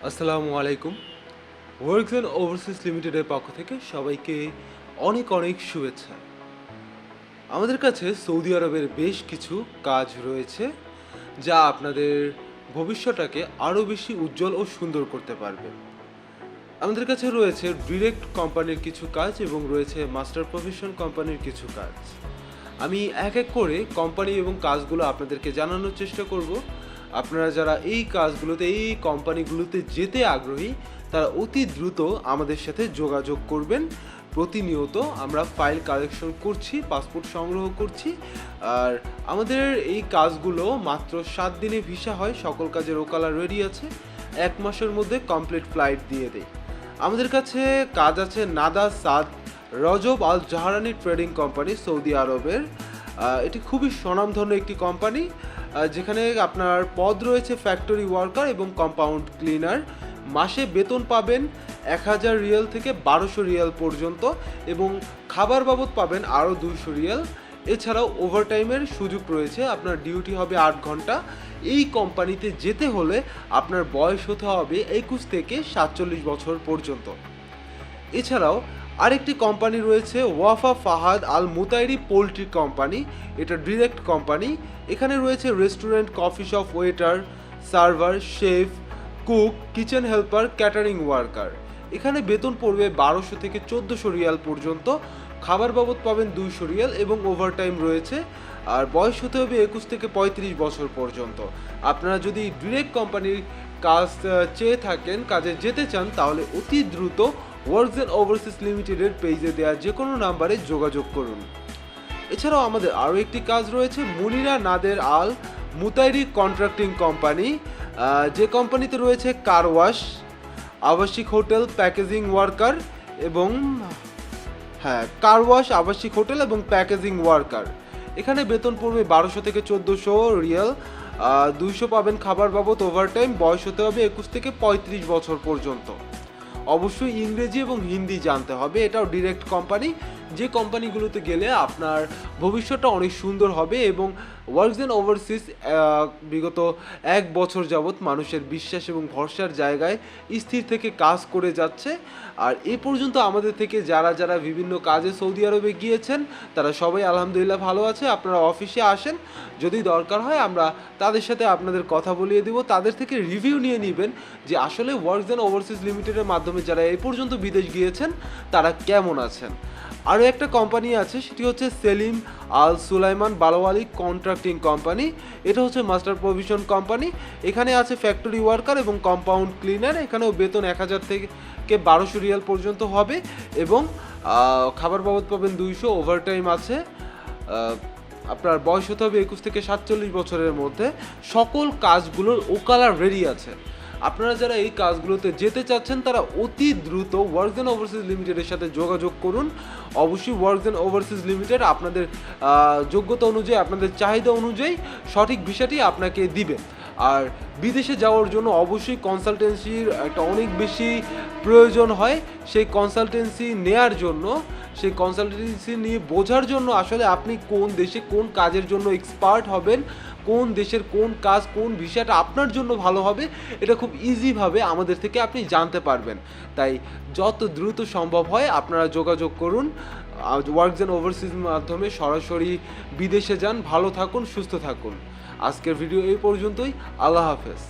আসসালামু আলাইকুম। Works and overseas লিমিটেডের পক্ষ থেকে সবাইকে অনেক অনেক শুভেচ্ছা। আমাদের কাছে সৌদি আরবের বেশ কিছু কাজ রয়েছে যা আপনাদের ভবিষ্যৎটাকে আরও বেশি উজ্জ্বল ও সুন্দর করতে পারবে। আমাদের কাছে রয়েছে ডিরেক্ট কোম্পানির কিছু কাজ এবং রয়েছে মাস্টার প্রফেশন কোম্পানির কিছু কাজ। আমি এক এক করে কোম্পানি এবং কাজগুলো আপনাদেরকে জানানোর চেষ্টা করব। আপনারা যারা এই কাজগুলোতে এই কোম্পানিগুলোতে যেতে আগ্রহী তারা অতি দ্রুত আমাদের সাথে যোগাযোগ করবেন। প্রতিনিয়ত আমরা ফাইল কালেকশন করছি, পাসপোর্ট সংগ্রহ করছি। আর আমাদের এই কাজগুলো মাত্র 7 দিনে ভিসা হয়, সকল কাজের ওকালা রেডি আছে, 1 মাসের মধ্যে কমপ্লিট ফ্লাইট দিয়ে দেয়। আমাদের কাছে কাজ আছে নাদা সাদ রজব আল জাহারানি ট্রেডিং কোম্পানি, সৌদি আরবের। এটি খুবই স্বনামধন্য একটি কোম্পানি, যেখানে আপনার পদ রয়েছে ফ্যাক্টরি ওয়ার্কার এবং কম্পাউন্ড ক্লিনার। মাসে বেতন পাবেন 1000 রিয়াল থেকে 1200 রিয়াল পর্যন্ত এবং খাবার বাবদ পাবেন আরও 200 রিয়াল। এছাড়াও ওভারটাইমের সুযোগ রয়েছে, আপনার ডিউটি হবে 8 ঘন্টা। এই কোম্পানিতে যেতে হলে আপনার বয়স হতে হবে 21 থেকে 47 বছর পর্যন্ত। এছাড়াও আরেকটি কোম্পানি রয়েছে ওয়াফা ফাহাদ আল মুতাইরি পোলট্রি কোম্পানি, এটা ডিরেক্ট কোম্পানি। এখানে রয়েছে restaurant, coffee shop, waiter, server, chef, cook, kitchen helper, catering worker. এখানে বেতন পড়বে 1200 থেকে 1400 রিয়াল পর্যন্ত, খাবার বাবদ পাবেন 200 রিয়াল এবং ওভারটাইম রয়েছে। আর বয়স হতে হবে 21 থেকে 35 বছর পর্যন্ত। আপনারা যদি ডিরেক্ট কোম্পানির কাজ চেয়ে থাকেন, কাজে যেতে চান, তাহলে অতি দ্রুত ওয়ার্কস অ্যান্ড ওভারসিজ লিমিটেডের পেজে দেওয়া যে কোনো নাম্বারে যোগাযোগ করুন। এছাড়াও আমাদের আরও একটি কাজ রয়েছে মুনিরা নাদের আল মুতাইরি কন্ট্রাক্টিং কোম্পানি, যে কোম্পানিতে রয়েছে কার ওয়াশ, আবাসিক হোটেল, প্যাকেজিং ওয়ার্কার এবং কার ওয়াশ, আবাসিক হোটেল এবং প্যাকেজিং ওয়ার্কার। এখানে বেতন পড়বে 1200 থেকে 1400 রিয়াল, 200 পাবেন খাবার বাবদ, ওভারটাইম। বয়স হতে হবে 21 থেকে 35 বছর পর্যন্ত। অবশ্যই ইংরেজি এবং হিন্দি জানতে হবে। এটাও ডিরেক্ট কোম্পানি, যে কোম্পানিগুলোতে গেলে আপনার ভবিষ্যৎটা অনেক সুন্দর হবে। এবং ওয়ার্কস অ্যান্ড ওভারসিজ বিগত 1 বছর যাবৎ মানুষের বিশ্বাস এবং ভরসার জায়গায় স্থির থেকে কাজ করে যাচ্ছে। আর এ পর্যন্ত আমাদের থেকে যারা যারা বিভিন্ন কাজে সৌদি আরবে গিয়েছেন তারা সবাই আলহামদুলিল্লাহ ভালো আছে। আপনারা অফিসে আসেন, যদি দরকার হয় আমরা তাদের সাথে আপনাদের কথা বলিয়ে দিব, তাদের থেকে রিভিউ নিয়ে নেবেন যে আসলে ওয়ার্কস অ্যান্ড ওভারসিজ লিমিটেডের মাধ্যমে যারা এই পর্যন্ত বিদেশ গিয়েছেন তারা কেমন আছেন। আরও একটা কোম্পানি আছে, সেটি হচ্ছে সেলিম আল সুলাইমান বালোয়ালি কন্ট্রাক্টিং কোম্পানি। এটা হচ্ছে মাস্টার প্রভিশন কোম্পানি। এখানে আছে ফ্যাক্টরি ওয়ার্কার এবং কম্পাউন্ড ক্লিনার। এখানেও বেতন 1000 থেকে 1200 রিয়াল পর্যন্ত হবে এবং খাবার বাবদ পাবেন 200, ওভারটাইম আছে। আপনার বয়স হতে হবে 21 থেকে 47 বছরের মধ্যে। সকল কাজগুলোর ওকালা রেডি আছে। আপনারা যারা এই কাজগুলোতে যেতে চাচ্ছেন তারা অতি দ্রুত ওয়ার্কস অ্যান্ড ওভারসিজ লিমিটেডের সাথে যোগাযোগ করুন। অবশ্যই ওয়ার্কস অ্যান্ড ওভারসিজ লিমিটেড আপনাদের যোগ্যতা অনুযায়ী, আপনাদের চাহিদা অনুযায়ী সঠিক ভিসাটি আপনাকে দিবে। আর বিদেশে যাওয়ার জন্য অবশ্যই কনসালটেন্সির একটা অনেক বেশি প্রয়োজন হয়। সেই কনসালটেন্সি নেয়ার জন্য, সেই কনসালটেন্সি নিয়ে বোঝার জন্য আসলে আপনি কোন দেশে কোন কাজের জন্য এক্সপার্ট হবেন, কোন দেশের কোন কাজ, কোন ভিসাটা আপনার জন্য ভালো হবে, এটা খুব ইজিভাবে আমাদের থেকে আপনি জানতে পারবেন। তাই যত দ্রুত সম্ভব হয় আপনারা যোগাযোগ করুন। ওয়ার্কস অ্যান্ড ওভারসিজের মাধ্যমে সরাসরি বিদেশে যান। ভালো থাকুন, সুস্থ থাকুন। আজকের ভিডিও এই পর্যন্তই। আল্লাহ হাফেজ।